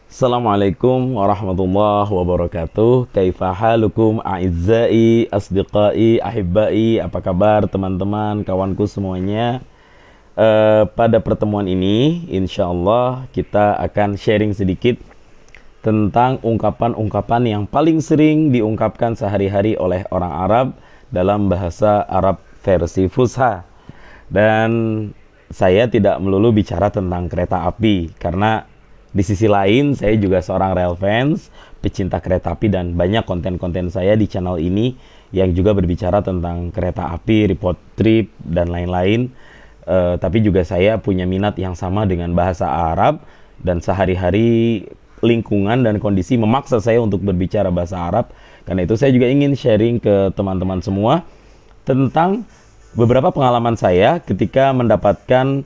Assalamualaikum warahmatullahi wabarakatuh. Kaifa halukum a'izzai, asdiqai, ahibbai. Apa kabar teman-teman, kawanku semuanya? Pada pertemuan ini, insya Allah kita akan sharing sedikit tentang ungkapan-ungkapan yang paling sering diungkapkan sehari-hari oleh orang Arab dalam bahasa Arab versi Fusha. Dan saya tidak melulu bicara tentang kereta api, karena di sisi lain, saya juga seorang rail fans, pecinta kereta api, dan banyak konten-konten saya di channel ini yang juga berbicara tentang kereta api, report trip, dan lain-lain. Tapi juga saya punya minat yang sama dengan bahasa Arab, dan sehari-hari lingkungan dan kondisi memaksa saya untuk berbicara bahasa Arab. Karena itu saya juga ingin sharing ke teman-teman semua tentang beberapa pengalaman saya ketika mendapatkan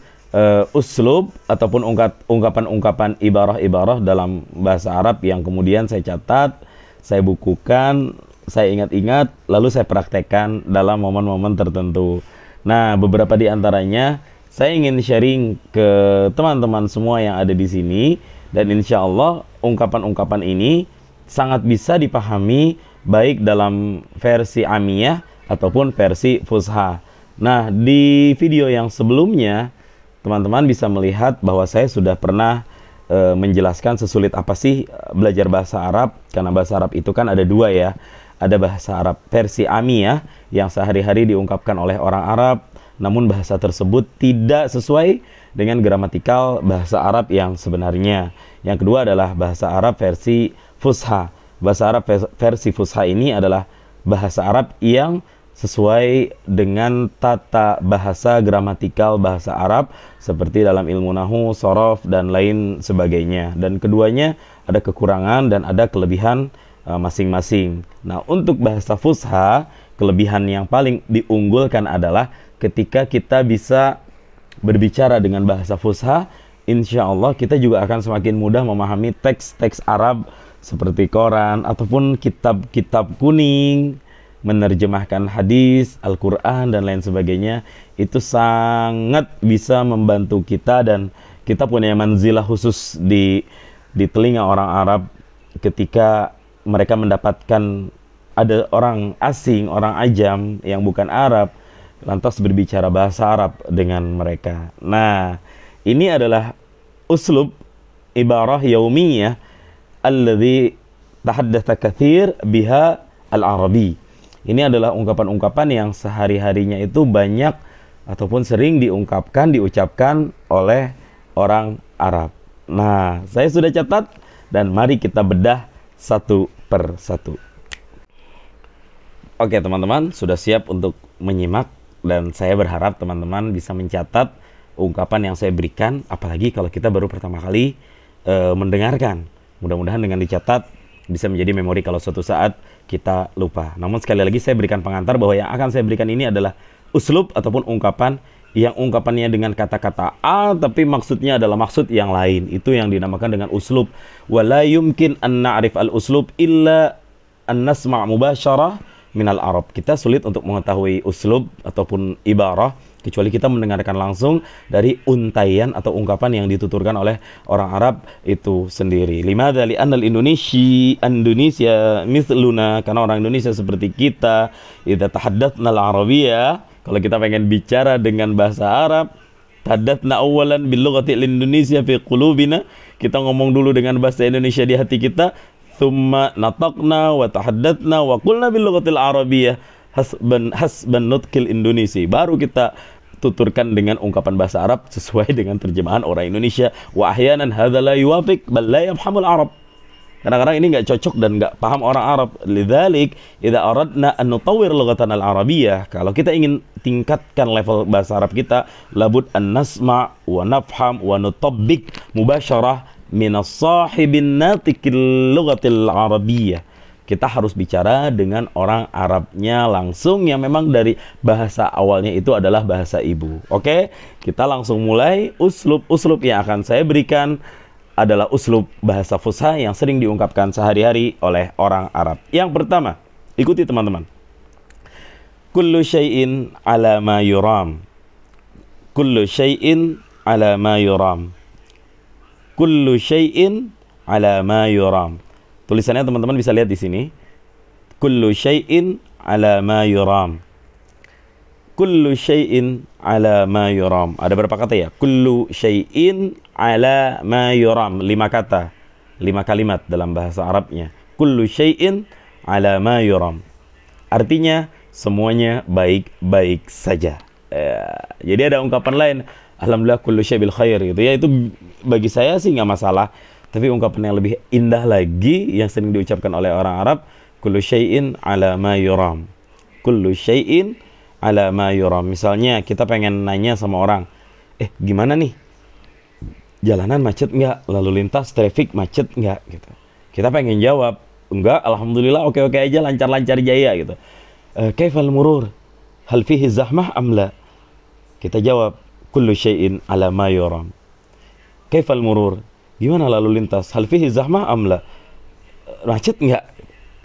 uslub ataupun ungkapan-ungkapan ibarah-ibarah dalam bahasa Arab yang kemudian saya catat, saya bukukan, saya ingat-ingat, lalu saya praktekkan dalam momen-momen tertentu. Nah, beberapa di antaranya saya ingin sharing ke teman-teman semua yang ada di sini, dan insya Allah ungkapan-ungkapan ini sangat bisa dipahami baik dalam versi Amiyah ataupun versi Fusha. Nah, di video yang sebelumnya teman-teman bisa melihat bahwa saya sudah pernah menjelaskan sesulit apa sih belajar bahasa Arab, karena bahasa Arab itu kan ada dua ya. Ada bahasa Arab versi Amiyah yang sehari-hari diungkapkan oleh orang Arab, namun bahasa tersebut tidak sesuai dengan gramatikal bahasa Arab yang sebenarnya. Yang kedua adalah bahasa Arab versi Fusha. Bahasa Arab versi Fusha ini adalah bahasa Arab yang sesuai dengan tata bahasa gramatikal bahasa Arab seperti dalam ilmu nahu, shorof, dan lain sebagainya. Dan keduanya ada kekurangan dan ada kelebihan masing-masing. Nah, untuk bahasa Fusha, kelebihan yang paling diunggulkan adalah ketika kita bisa berbicara dengan bahasa Fusha, insya Allah kita juga akan semakin mudah memahami teks-teks Arab seperti Quran ataupun kitab-kitab kuning, menerjemahkan hadis, Al-Quran, dan lain sebagainya. Itu sangat bisa membantu kita, dan kita punya manzilah khusus di telinga orang Arab ketika mereka mendapatkan ada orang asing, orang ajam yang bukan Arab, lantas berbicara bahasa Arab dengan mereka. Nah, ini adalah uslub ibarah yaumiyah alladhi tahaddatha kathir biha al-Arabi. Ini adalah ungkapan-ungkapan yang sehari-harinya itu banyak ataupun sering diucapkan oleh orang Arab. Nah, saya sudah catat dan mari kita bedah satu per satu. Oke teman-teman, sudah siap untuk menyimak, dan saya berharap teman-teman bisa mencatat ungkapan yang saya berikan, apalagi kalau kita baru pertama kali mendengarkan. Mudah-mudahan dengan dicatat bisa menjadi memori kalau suatu saat kita lupa. Namun sekali lagi saya berikan pengantar bahwa yang akan saya berikan ini adalah uslub ataupun ungkapan yang ungkapannya dengan kata-kata A tapi maksudnya adalah maksud yang lain. Itu yang dinamakan dengan uslub. Wala yumkin an na'rif al-uslub illa an nasma' mubasyarah minal Arab. Kita sulit untuk mengetahui uslub ataupun ibarah kecuali kita mendengarkan langsung dari untaian atau ungkapan yang dituturkan oleh orang Arab itu sendiri. Limadha li'anna Indonesia mithluna, karena orang Indonesia seperti kita, idza tahaddatsna al-arabiyyah, kalau kita pengen bicara dengan bahasa Arab, tahaddatsna awalan bil lughati al-indonesia fi qulubina, kita ngomong dulu dengan bahasa Indonesia di hati kita, thumma nataqna wa tahaddatsna wa qulna bil lughatil arabiyyah hasban nutqil Indonesia, baru kita tuturkan dengan ungkapan bahasa Arab sesuai dengan terjemahan orang Indonesia. Wa ahyanan hadza la yuwafiq bal la yafhamul Arab. Kadang-kadang ini nggak cocok dan nggak paham orang Arab. Lidzalik idza aradna an nutawwir lughatan al-arabiyyah, kalau kita ingin tingkatkan level bahasa Arab kita, labud an nasma' wa nafham wa nutabbik mubasyarah min as-sahibin natiqil lughatil arabiyyah. Kita harus bicara dengan orang Arabnya langsung yang memang dari bahasa awalnya itu adalah bahasa ibu. Oke, kita langsung mulai. Uslub yang akan saya berikan adalah uslub bahasa Fusha yang sering diungkapkan sehari-hari oleh orang Arab. Yang pertama, ikuti teman-teman. Kullu syai'in ala ma yuram. Kullu syai'in ala ma yuram. Kullu syai'in ala ma yuram. Tulisannya teman-teman bisa lihat di sini. Kullu syai'in ala ma yuram. Kullu syai'in ala ma yuram. Ada berapa kata ya? Kullu syai'in ala ma yuram. 5 kata. 5 kalimat dalam bahasa Arabnya. Kullu syai'in ala ma yuram. Artinya semuanya baik-baik saja. Jadi ada ungkapan lain, alhamdulillah kullu syai' bil khair gitu ya. Itu bagi saya sih nggak masalah. Tapi ungkapan yang lebih indah lagi yang sering diucapkan oleh orang Arab, kullu syai'in ala ma yuram. Kullu syai'in ala ma yuram. Misalnya kita pengen nanya sama orang, gimana nih? Jalanan macet nggak? Lalu lintas traffic macet nggak? Gitu. Kita pengen jawab, enggak, alhamdulillah oke-oke aja, lancar-lancar jaya gitu. Kaifal murur? Hal fihi zahmah am la? Kita jawab, kullu syai'in ala ma yuram. Kaifal murur? Gimana lalu lintas? Hal fihi zahmah am la? Macet enggak?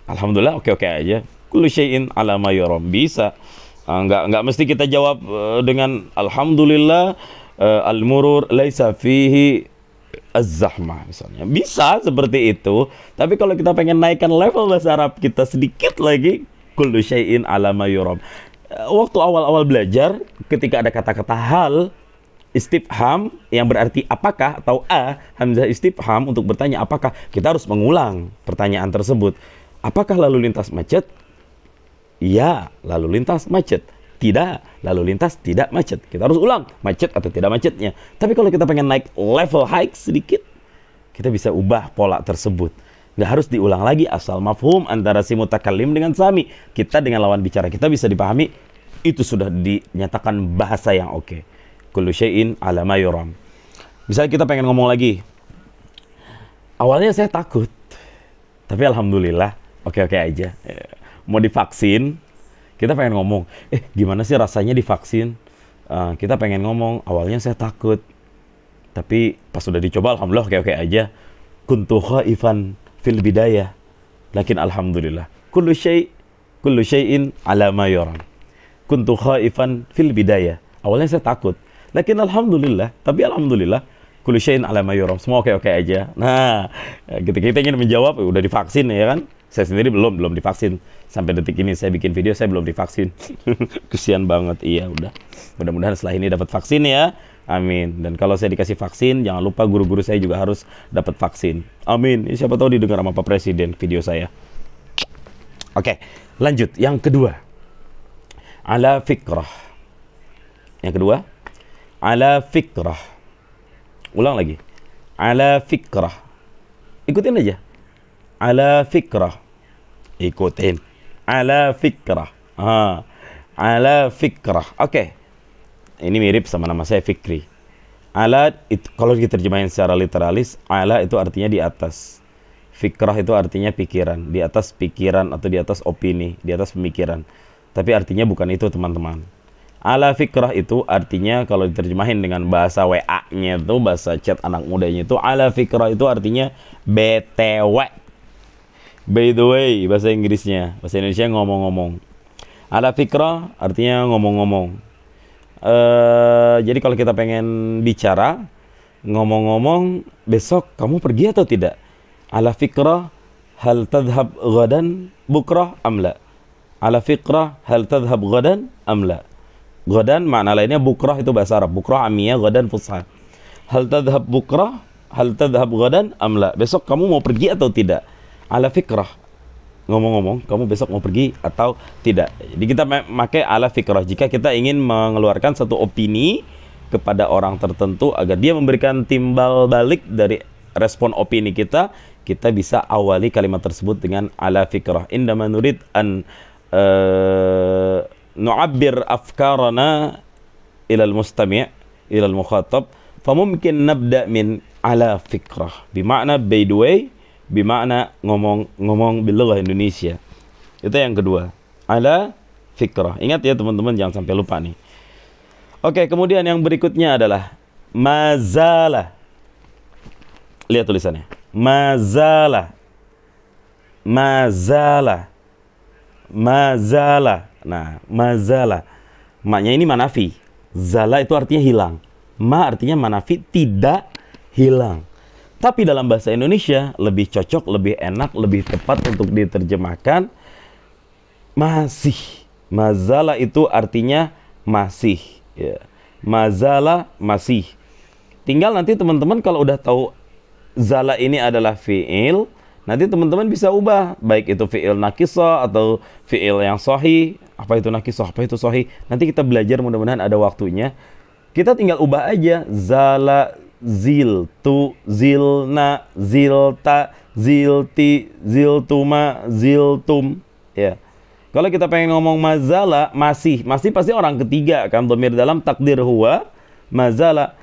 Alhamdulillah oke-oke aja. Kullu syai'in ala ma yuram. Bisa. Enggak mesti kita jawab dengan alhamdulillah al-murur laisa fihi az-zahmah misalnya. Bisa seperti itu, tapi kalau kita pengen naikkan level bahasa Arab kita sedikit lagi, kullu syai'in ala ma yuram. Waktu awal-awal belajar, ketika ada kata-kata hal, istifham yang berarti apakah atau hamzah istifham untuk bertanya apakah, kita harus mengulang pertanyaan tersebut. Apakah lalu lintas macet? Ya, lalu lintas macet. Tidak, lalu lintas tidak macet. Kita harus ulang, macet atau tidak macetnya. Tapi kalau kita pengen naik level high sedikit, kita bisa ubah pola tersebut. Nggak harus diulang lagi, asal mafhum antara si mutakallim dengan sami. Kita dengan lawan bicara kita bisa dipahami, itu sudah dinyatakan bahasa yang oke. Kullu syai'in ala ma yuram. Misalnya kita pengen ngomong lagi, awalnya saya takut, tapi alhamdulillah oke-oke aja. Mau divaksin, kita pengen ngomong, gimana sih rasanya divaksin? Kita pengen ngomong, awalnya saya takut, tapi pas sudah dicoba alhamdulillah oke-oke aja. Kuntu khaifan fil bidayah, lakin alhamdulillah kullu syai'in ala ma yuram. Kuntu khaifan fil bidayah, awalnya saya takut, lakin alhamdulillah, tapi alhamdulillah kullu syai'in ala ma yuram, semua oke-oke aja. Nah, ketika kita ingin menjawab, udah divaksin ya kan? Saya sendiri belum divaksin. Sampai detik ini saya bikin video, saya belum divaksin. Kesian banget. Iya, udah. Mudah-mudahan setelah ini dapat vaksin ya. Amin. Dan kalau saya dikasih vaksin, jangan lupa guru-guru saya juga harus dapat vaksin. Amin. Siapa tahu didengar sama Pak Presiden video saya. Oke, lanjut. Yang kedua, ala fikrah. Yang kedua, ala fikrah. Ulang lagi. Ala fikrah. Ikutin aja. Ala fikrah. Ikutin. Ala fikrah. Ala fikrah. Oke. Ini mirip sama nama saya Fikri. Ala itu, kalau diterjemahin secara literalis, ala itu artinya di atas. Fikrah itu artinya pikiran, di atas pikiran atau di atas opini, di atas pemikiran. Tapi artinya bukan itu, teman-teman. Ala fikrah itu artinya kalau diterjemahin dengan bahasa WA-nya itu, bahasa chat anak mudanya itu, ala fikrah itu artinya BTW. By the way, bahasa Inggrisnya, bahasa Indonesia ngomong-ngomong. Ala fikrah artinya ngomong-ngomong. Jadi kalau kita pengen bicara, ngomong-ngomong, besok kamu pergi atau tidak? Ala fikrah hal tadhhab ghadan bukrah amla. Ala fikrah hal tadhhab ghadan amla. Ghadan makna lainnya bukrah itu bahasa Arab. Bukrah amiyah, ghadan fusha. Hal tadhhab bukrah, hal tadhhab ghadan amla. Besok kamu mau pergi atau tidak? Ala fikrah. Ngomong-ngomong, kamu besok mau pergi atau tidak? Jadi kita pakai ala fikrah jika kita ingin mengeluarkan satu opini kepada orang tertentu agar dia memberikan timbal balik dari respon opini kita, kita bisa awali kalimat tersebut dengan ala fikrah. Indama nurid an nu'abbir afkarana ilal mustami' ilal mukhatab, famumkin nabda min ala fikrah. Bimakna by the way, bimakna ngomong-ngomong bilughah Indonesia. Itu yang kedua, ala fikrah. Ingat ya teman-teman, jangan sampai lupa nih. Oke, kemudian yang berikutnya adalah mazala. Lihat tulisannya, mazala, mazala, mazala. Nah, mazala, maknya ini manafi. Zala itu artinya hilang. Ma artinya manafi, tidak hilang. Tapi dalam bahasa Indonesia lebih cocok, lebih enak, lebih tepat untuk diterjemahkan masih. Mazala itu artinya masih, ya. Mazala masih. Tinggal nanti teman-teman kalau udah tahu zala ini adalah fi'il, nanti teman-teman bisa ubah, baik itu fi'il nakisah atau fi'il yang sahih. Apa itu nakisah, apa itu sahih, nanti kita belajar, mudah-mudahan ada waktunya. Kita tinggal ubah aja. Zala, ziltu, zilna, zilta, zilti, ziltuma, ziltum, ya. Kalau kita pengen ngomong mazala, masih pasti orang ketiga kan, dhamir dalam takdir huwa, mazala,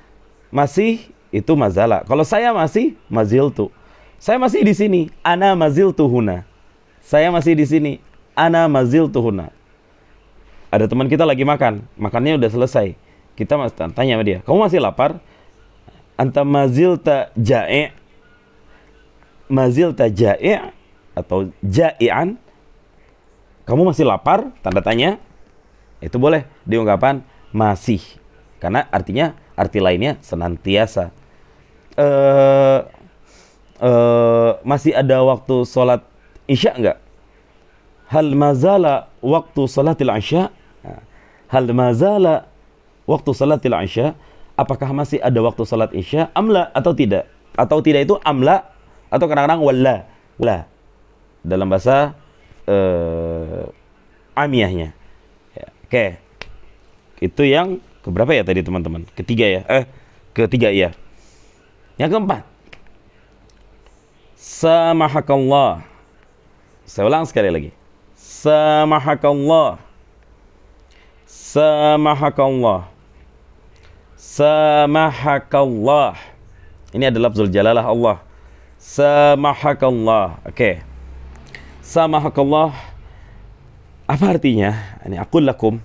masih itu mazala. Kalau saya masih, maziltu. Saya masih di sini, ana maziltu huna. Saya masih di sini, ana maziltu huna. Ada teman kita lagi makan, makannya udah selesai. Kita tanya sama dia, kamu masih lapar? Anta mazilta ja'i', mazilta ja'i' atau ja'i'an? Kamu masih lapar? Tanda tanya. Itu boleh diungkapkan masih, karena artinya, arti lainnya senantiasa. Masih ada waktu sholat isya enggak? Hal mazala waktu sholatil isya? Hal mazala waktu sholatil isya? Apakah masih ada waktu sholat isya? Amla atau tidak? Atau tidak itu amla atau kadang-kadang wala. Wala dalam bahasa amiyahnya. Ya, oke. Itu yang keberapa ya tadi teman-teman? Ketiga ya? Ketiga ya. Yang keempat. Samahakallah. Saya ulang sekali lagi. Samahakallah. Samahakallah. Samahakallah. Ini adalah lafzul jalalah Allah. Samahakallah. Oke. Samahakallah. Apa artinya? Ini aqul lakum.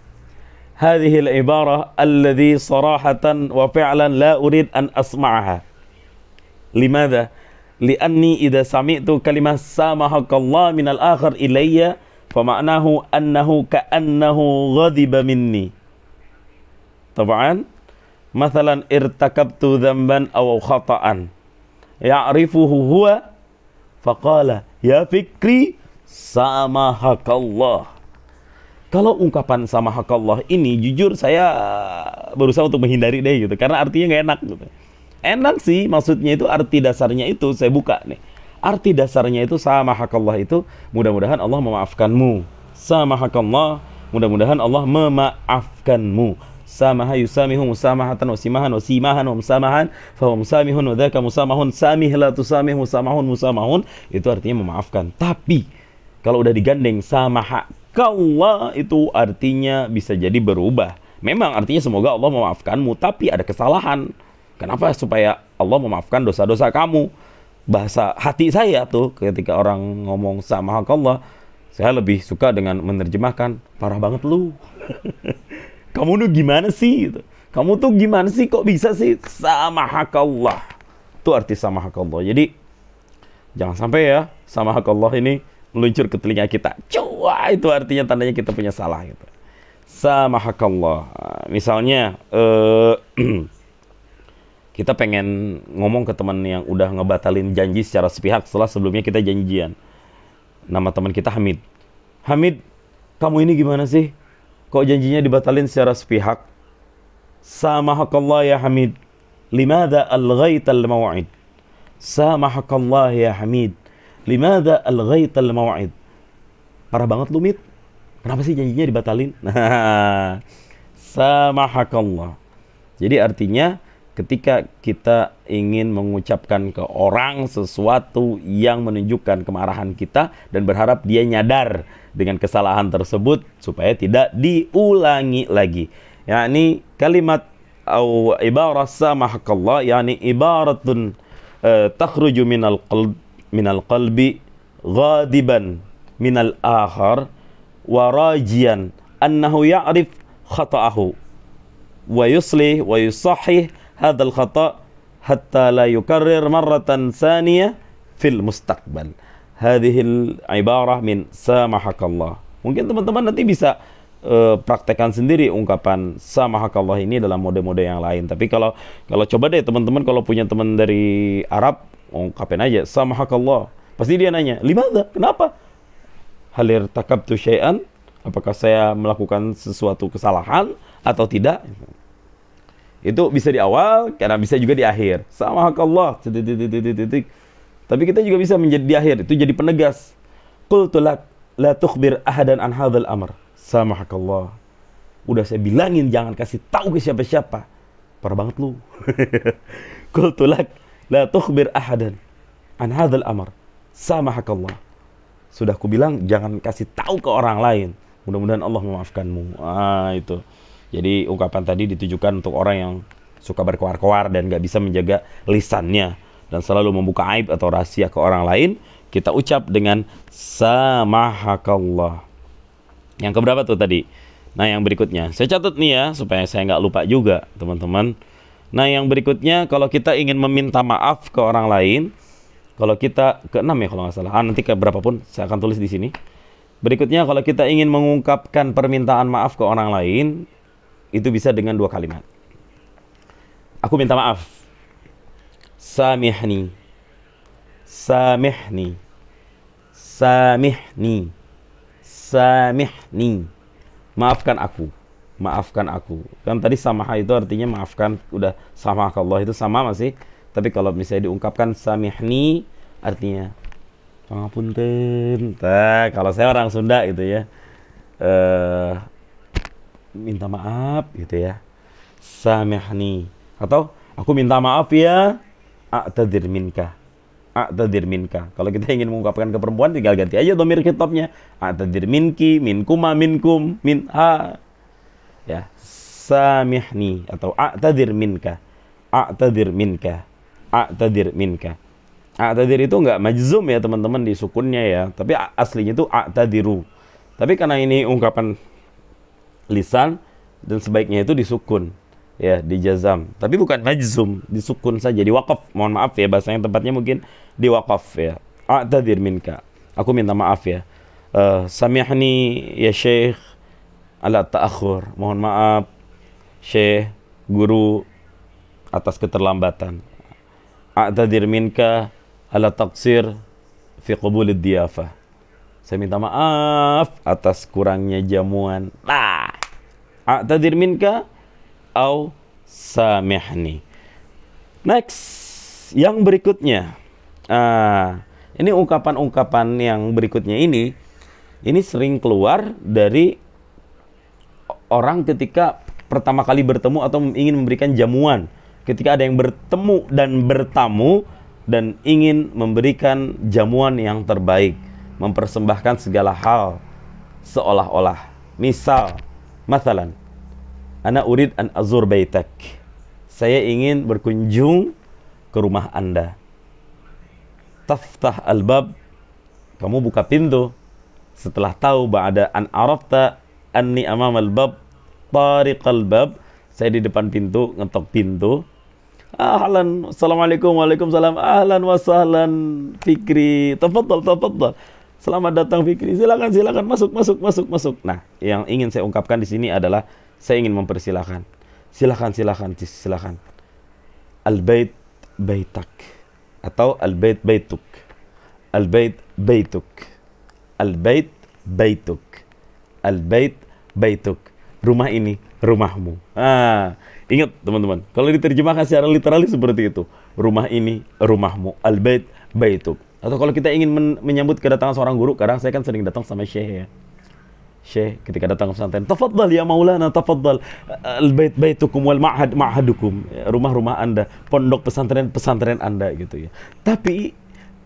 Hadhihi al-ibarah alladhi sarahatan wa fi'lan la urid an asma'aha. Limadha? Lianni idha sami'tu kalimah samahakallah min al-akhar ilayya fama'nahu annahu ka'annahu ghadiba minni. Tab'an, mathalan irtakabtu dhanban aw khata'an ya'rifuhu huwa faqala ya fikri samahakallah. Kalau ungkapan samahakallah ini jujur saya berusaha untuk menghindari deh gitu, karena artinya nggak enak gitu. Enak sih, maksudnya itu arti dasarnya itu saya buka nih. Arti dasarnya itu samahakallah itu mudah-mudahan Allah memaafkanmu. Samahakallah, mudah-mudahan Allah memaafkanmu. Samaha yusamihu musamahatan wa simahan wa simahan wa musamahan fa huwa musamihun wa dzaka musamahun samih la tusamih musamahun musamahun, itu artinya memaafkan. Tapi kalau udah digandeng samahakallah itu artinya bisa jadi berubah. Memang artinya semoga Allah memaafkanmu, tapi ada kesalahan. Kenapa? Supaya Allah memaafkan dosa-dosa kamu. Bahasa hati saya tuh ketika orang ngomong samahakallah, saya lebih suka dengan menerjemahkan parah banget lu. Kamu tuh gimana sih? Kamu tuh gimana sih? Kok bisa sih? Samahakallah. Itu arti samahakallah. Jadi jangan sampai ya samahakallah ini meluncur ke telinga kita. Wah, itu artinya tandanya kita punya salah gitu. Samahakallah. Misalnya kita pengen ngomong ke teman yang udah ngebatalin janji secara sepihak setelah sebelumnya kita janjian. Nama teman kita Hamid. Hamid, kamu ini gimana sih? Kok janjinya dibatalin secara sepihak? Samahakallah ya Hamid. Limadha alghaital maw'id? Samahakallah ya Hamid. Limadha alghaital maw'id? Parah banget lu, Mid. Kenapa sih janjinya dibatalin? Samahakallah. Jadi artinya ketika kita ingin mengucapkan ke orang sesuatu yang menunjukkan kemarahan kita dan berharap dia nyadar dengan kesalahan tersebut supaya tidak diulangi lagi. Yani kalimat atau ibarat samahakallah, yani ibaratun takhruju minal qalbi ghadiban minal akhar wa rajian annahu ya'rif khata'ahu wa yuslih wa yusahih hadzal khata' hatta la yukarrir marratan tsaniyah fil mustaqbal. Hadhil ibarah min samahakallah. Mungkin teman-teman nanti bisa praktekkan sendiri ungkapan samahakallah ini dalam mode-mode yang lain. Tapi kalau coba deh teman-teman kalau punya teman dari Arab, ungkapin aja samahakallah. Pasti dia nanya, limadha? Kenapa? Halir takabtu syai'an? Apakah saya melakukan sesuatu kesalahan atau tidak? Itu bisa di awal, karena bisa juga di akhir. Samahakallah. Tapi kita juga bisa menjadi di akhir, itu jadi penegas. Qultu lak la tukhbir ahadan an hadzal amr. Samahakallah. Udah saya bilangin jangan kasih tahu ke siapa-siapa. Parah banget lu. Qultu lak la tukhbir ahadan an hadzal amr. Samahakallah. Sudah aku bilang jangan kasih tahu ke orang lain. Mudah-mudahan Allah memaafkanmu. Itu. Jadi ungkapan tadi ditujukan untuk orang yang suka berkoar-koar dan gak bisa menjaga lisannya dan selalu membuka aib atau rahasia ke orang lain. Kita ucap dengan samahakallah. Yang keberapa tuh tadi? Nah, yang berikutnya saya catat nih ya supaya saya nggak lupa juga, teman-teman. Nah, yang berikutnya kalau kita ingin meminta maaf ke orang lain, kalau kita ke-6 ya kalau nggak salah. Nanti ke berapapun saya akan tulis di sini. Berikutnya kalau kita ingin mengungkapkan permintaan maaf ke orang lain, itu bisa dengan 2 kalimat. Aku minta maaf. Samihni. Samihni. Samihni. Samihni. Maafkan aku. Maafkan aku. Kan tadi samaha itu artinya maafkan. Udah samahakallah itu sama masih. Tapi kalau misalnya diungkapkan samihni artinya pangapunten. Kalau saya orang Sunda gitu ya. Minta maaf gitu ya. Samihni. Atau aku minta maaf ya. A'tadir minka. A'tadir minka. Kalau kita ingin mengungkapkan ke perempuan tinggal ganti aja dhamir khitabnya. A'tadir minki, minkuma, minkum, minha. Ya, samihni atau a'tadir minka. A'tadir minka. A'tadir minka. A'tadir itu enggak majzum ya teman-teman di sukunnya ya, tapi aslinya itu a'tadiru. Tapi karena ini ungkapan lisan dan sebaiknya itu disukun. Ya, dijazam. Tapi bukan majzum, disukun saja, diwaqaf. Mohon maaf ya, bahasanya tempatnya mungkin diwaqaf ya. A'tadir minka. Aku minta maaf ya. Samihni ya Syekh ala ta'akhur. Mohon maaf Syekh, guru atas keterlambatan. A'tadir minka ala taqsir fi qabulid diyafah. Saya minta maaf atas kurangnya jamuan. A'tadir minka au samihni. Next, yang berikutnya. Ini ungkapan-ungkapan yang berikutnya ini sering keluar dari orang ketika pertama kali bertemu atau ingin memberikan jamuan. Ketika ada yang bertemu dan bertamu dan ingin memberikan jamuan yang terbaik, mempersembahkan segala hal seolah-olah. Misal, mathalan, ana urid an azur baitak. Saya ingin berkunjung ke rumah Anda. Taftah al-bab. Kamu buka pintu. Setelah tahu ba'da an arafta anni amam al-bab tariq al-bab. Saya di depan pintu, ngetok pintu. Ahlan, assalamualaikum, waalaikumsalam. Ahlan wa sahlan Fikri. Tafadhal, tafadhal. Selamat datang Fikri. Silakan, silakan masuk. Nah, yang ingin saya ungkapkan di sini adalah saya ingin mempersilahkan. Silakan. Al-bait baitak atau al-bait baituk. Al-bait baituk. Al-bait baituk. Al-bait baituk. Rumah ini rumahmu. Ingat teman-teman, kalau diterjemahkan secara literalis seperti itu. Rumah ini rumahmu. Al-bait baituk. Atau kalau kita ingin menyambut kedatangan seorang guru, kadang saya kan sering datang sama Syekh ya. Syekh ketika datang ke pesantren, tafaddal ya Maulana, tafaddal. Al-bait baitukum wal ma'had ma'hadukum. Rumah-rumah Anda, pondok pesantren Anda gitu ya. Tapi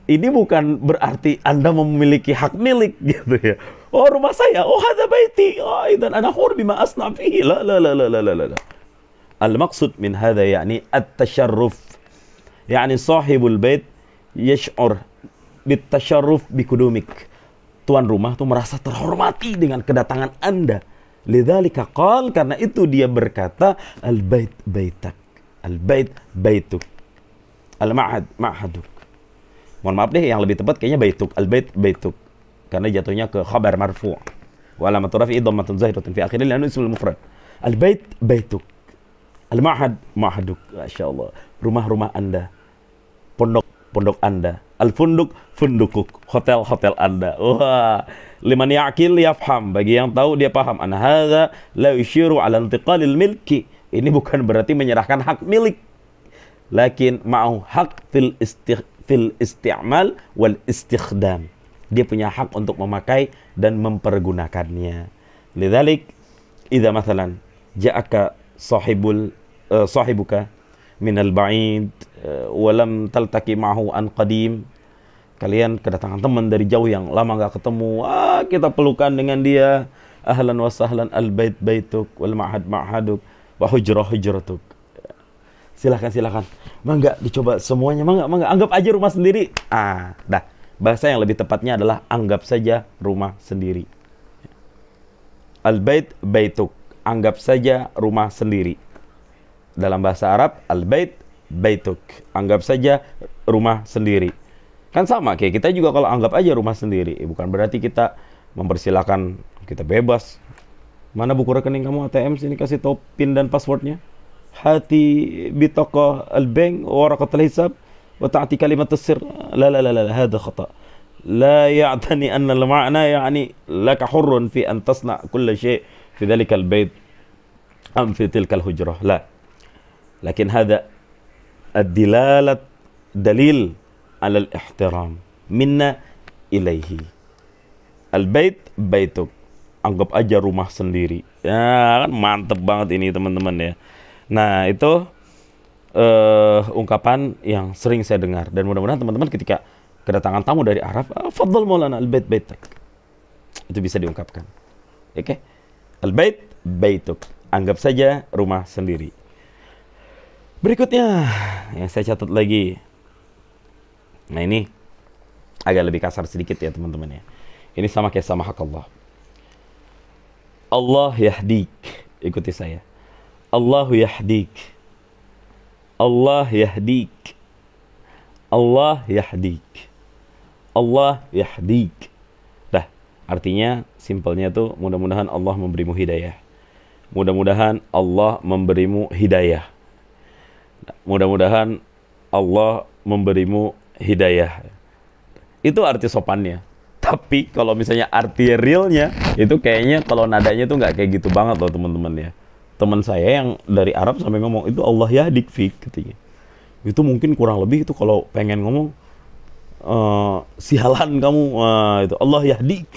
ini bukan berarti Anda memiliki hak milik gitu ya. Oh, rumah saya, oh hadza baiti. Oh, idzan ana hur bima asna fihi. La. Al-maqsud min hadza yani at-tasharruf. Yani sahibul bait yash'ur bit-tasharruf bikudumik. Tuan rumah tuh merasa terhormati dengan kedatangan Anda. Lidzalika qal, karena itu dia berkata al-bait baitak, al-bait baituk, al-ma'had ma'haduk. Mohon maaf deh, yang lebih tepat kayaknya baituk, al-bait baituk, karena jatuhnya ke khabar marfu'. Wa alamatu raf'i dhammatun zahiratun fi akhirih li'annahu ismul mufrad. Al-bait baituk, al-ma'had ma'haduk. Masyaallah, rumah-rumah Anda, pondok pondok Anda. Al-funduk, fundukuk, hotel-hotel Anda. Wah, liman ya'qil yafham, bagi yang tahu dia paham. An hadza la yushiru 'ala intiqalil milki. Ini bukan berarti menyerahkan hak milik. Lakin ma'u hak fil isti'mal wal istikhdam. Dia punya hak untuk memakai dan mempergunakannya. Lidzalik idza mathalan ja'aka sahibuka minal ba'id wa lam taltaqi ma'hu an qadim. Kalian kedatangan teman dari jauh yang lama enggak ketemu. Kita pelukan dengan dia. Ahlan wa sahlan al-bait baituk wal ma'had ma'haduk wa hujrah hujratuk. Silakan. Mangga dicoba semuanya, mangga. Anggap aja rumah sendiri. Dah. Bahasa yang lebih tepatnya adalah anggap saja rumah sendiri. Al-bait baituk. Anggap saja rumah sendiri. Dalam bahasa Arab, al-bait baituk. Anggap saja rumah sendiri. Kan sama kayak kita juga kalau anggap aja rumah sendiri. Bukan berarti kita mempersilahkan, kita bebas. Mana buku rekening kamu ATM, sini kasih tahu PIN dan passwordnya. Hati bitaqah al-bank waraqat al-hisab wa ta'ti kalimat as-sir. La, hada khata. La ya'tani anna al-ma'na yani laka hurrun fi an tasna' kull shay' fi dhalika al-bayt am fi tilka al-hujrah. La. Lakin hada ad-dilalat dalil ala al-ihtiram minna ilaihi. Al-bait baituk. Anggap aja rumah sendiri. Ya kan mantep banget ini teman-teman ya. Nah itu ungkapan yang sering saya dengar. Dan mudah-mudahan teman-teman ketika kedatangan tamu dari Arab, fadl maulana al-bait baituk. Itu bisa diungkapkan. Oke? Al-bait baituk. Anggap saja rumah sendiri. Berikutnya yang saya catat lagi. Nah ini agak lebih kasar sedikit ya teman-teman ya. Ini sama kayak sama hak Allah. Allah yahdik. Ikuti saya. Allahu yahdik. Allah yahdik. Allah yahdik. Allah yahdik. Dah, artinya simpelnya tuh mudah-mudahan Allah memberimu hidayah. Mudah-mudahan Allah memberimu hidayah. Mudah-mudahan Allah memberimu hidayah. Itu arti sopannya. Tapi kalau misalnya arti realnya, itu kayaknya kalau nadanya tuh nggak kayak gitu banget loh teman-teman ya. Teman saya yang dari Arab sampai ngomong, itu Allah yahdik fik katanya. Itu mungkin kurang lebih itu kalau pengen ngomong, sialan kamu, itu Allah yahdik.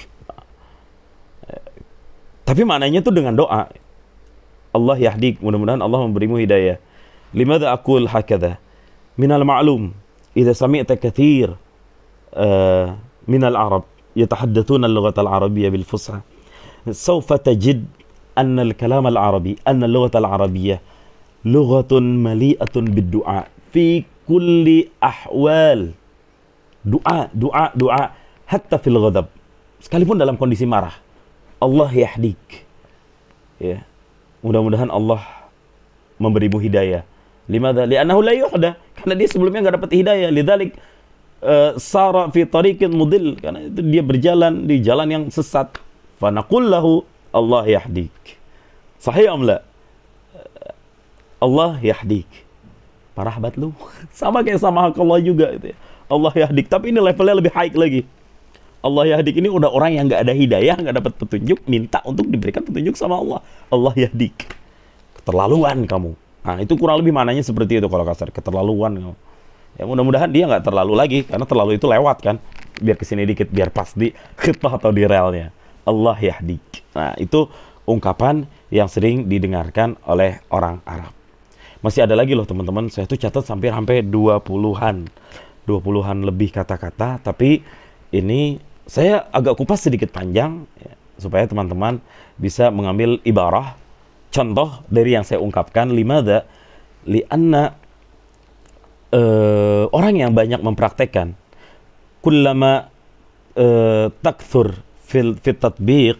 Tapi maknanya tuh dengan doa. Allah yahdik, mudah-mudahan Allah memberimu hidayah. Limadha aqul hakadha? Minal ma'lum idza sami'ta kathir minal Arab yatahaddathuna al-lughata al-arabiyyah bil fusha sawfa tajid anna al-kalam al-arabi anna al-lughata al-arabiyyah lughatun mali'atun bid-du'a fi kulli ahwal. Doa hatta fil ghadab, sekalipun dalam kondisi marah. Allah yahdik ya, mudah-mudahan Allah memberimu hidayah. Limadha? Li'annahu la yuhda, karena dia sebelumnya enggak dapat hidayah. Lidzalik sara fi tariqin mudil, karena itu dia berjalan di jalan yang sesat. Fa naqul lahu Allah yahdik. Sahih am la? Allah yahdik. Parah banget lu. Sama kayak sama hak Allah juga itu ya. Allah yahdik, tapi ini levelnya lebih high lagi. Allah yahdik ini udah orang yang enggak ada hidayah, enggak dapat petunjuk, minta untuk diberikan petunjuk sama Allah. Allah yahdik. Keterlaluan kamu. Nah, itu kurang lebih maknanya seperti itu kalau kasar, keterlaluan kamu. Ya mudah-mudahan dia nggak terlalu lagi, karena terlalu itu lewat kan. Biar kesini dikit, biar pas di khitbah atau di relnya. Allah yahdik. Nah, itu ungkapan yang sering didengarkan oleh orang Arab. Masih ada lagi loh teman-teman, saya tuh catat sampai 20-an lebih kata-kata, tapi ini saya agak kupas sedikit panjang ya, supaya teman-teman bisa mengambil ibarah, contoh dari yang saya ungkapkan. Limadha? Lianna orang yang banyak mempraktekkan, kullama takthur fil tatbiq,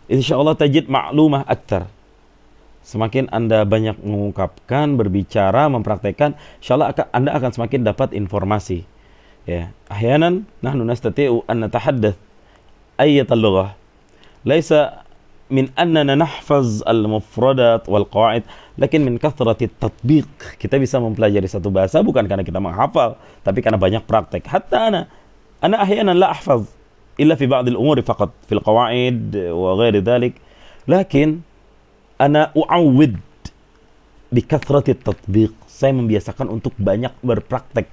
insyaallah tajid ma'lumah aktar. Semakin Anda banyak mengungkapkan, berbicara, mempraktekkan, insyaallah Anda akan semakin dapat informasi. Ya, ahyanan nahnu nastati'u an natahaddath ayyat al-lughah. Laisa min annana nahfaz al-mufradat wal qawaid, lakin min kathrati tatbiq. Kita bisa mempelajari satu bahasa bukan karena kita menghafal, tapi karena banyak praktek. Hatta ana ahyanan la ahfaz illa fi ba'd al-umuri faqat, fil qawaid wa ghairi dhalik. Lakin ana u'awwid bi kathrati tatbiq. Saya membiasakan untuk banyak berpraktek.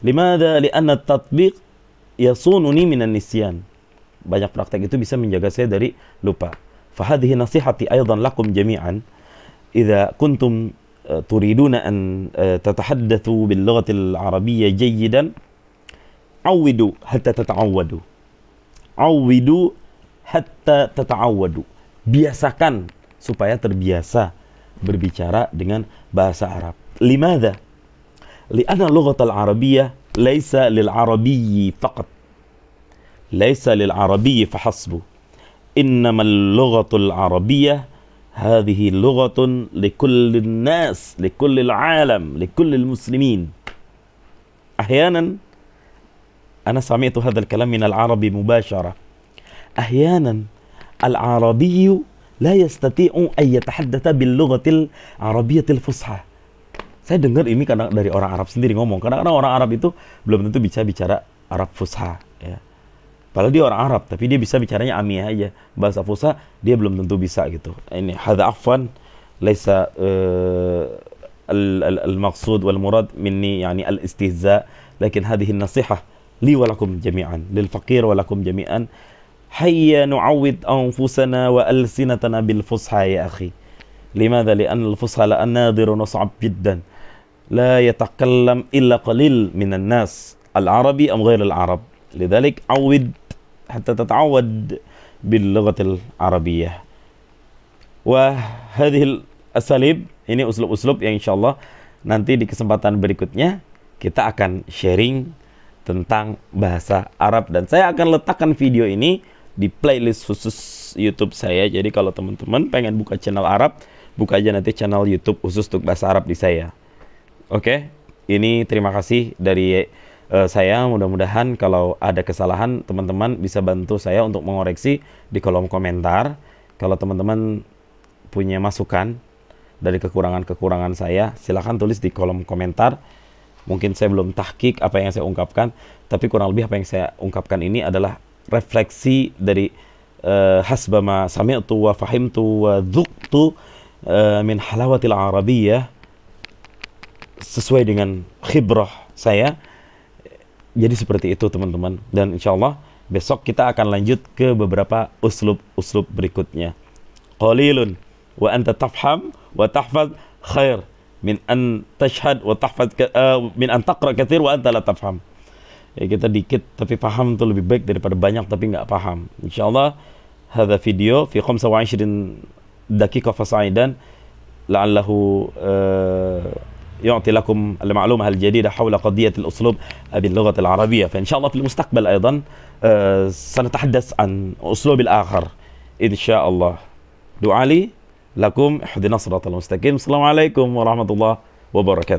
Limadha? Li'anna at-tatbiq yasununi minan nisyan. Banyak praktek itu bisa menjaga saya dari lupa. فهذه نصيحتي أيضا لكم جميعا إذا كنتم تريدون أن تتحدثوا باللغة العربية جيدا عودوا حتى تتعودوا. عودوا حتى تتعودوا. Biasakan supaya terbiasa berbicara dengan bahasa Arab. لماذا؟ لأن اللغة العربية ليس للعربي فقط. ليس للعربي فحسب. إنما اللغة العربية هذه لغة لكل الناس، لكل العالم، لكل المسلمين. أحيانا أنا سمعت هذا الكلام من العربي مباشرة. أحيانا العربي لا يستطيع أن يتحدث باللغة العربية الفصحى. Saya dengar ini karena dari orang Arab sendiri ngomong. Kadang-kadang orang Arab itu belum tentu bisa bicara Arab fusha, ya. Padahal dia orang Arab, tapi dia bisa bicaranya amiyah aja. Bahasa fusha dia belum tentu bisa gitu. Ini hadza afwan laisa al-maqsud wal murad minni yani al-istihza, lakin hadhihi an-nasihah li wa lakum jami'an, lil faqir wa lakum jami'an. Hayya nu'awwid anfusana wa alsinatana bil fusha ya akhi. Limadha? Li'anna al-fusha la nadirun wa صعب جدا. لا يتكلم إلا قليل من الناس العربي أم غير العرب. لذلك عود حتى تتعود باللغة العربية. وهذه الأساليب, ini uslub-uslub yang insyaallah nanti di kesempatan berikutnya kita akan sharing tentang bahasa Arab, dan saya akan letakkan video ini di playlist khusus YouTube saya. Jadi kalau teman-teman pengen buka channel Arab, buka aja nanti channel YouTube khusus untuk bahasa Arab di saya. Oke, ini terima kasih dari saya. Mudah-mudahan kalau ada kesalahan teman-teman bisa bantu saya untuk mengoreksi di kolom komentar. Kalau teman-teman punya masukan dari kekurangan-kekurangan saya, silahkan tulis di kolom komentar. Mungkin saya belum tahqiq apa yang saya ungkapkan, tapi kurang lebih apa yang saya ungkapkan ini adalah refleksi dari hasbama sami'tu wa fahimtu wa dhuqtu min halawatil arabiyyah, sesuai dengan khibrah saya. Jadi seperti itu teman-teman, dan insyaallah besok kita akan lanjut ke beberapa uslub berikutnya. Qalilun wa anta tafham wa tahfaz khair min an tashhad wa tahfaz min an taqra katsir wa anta la tafham. Ya, kita dikit tapi paham itu lebih baik daripada banyak tapi nggak paham. Insyaallah hadza video fi 25 daqiqah fasaidan la'allahu يعطي لكم المعلومة الجديدة حول قضية الأسلوب باللغة العربية. فإن شاء الله في المستقبل أيضا سنتحدث عن أسلوب الآخر إن شاء الله. دعاء لي لكم اهدنا الصراط المستقيم. السلام عليكم ورحمة الله وبركاته.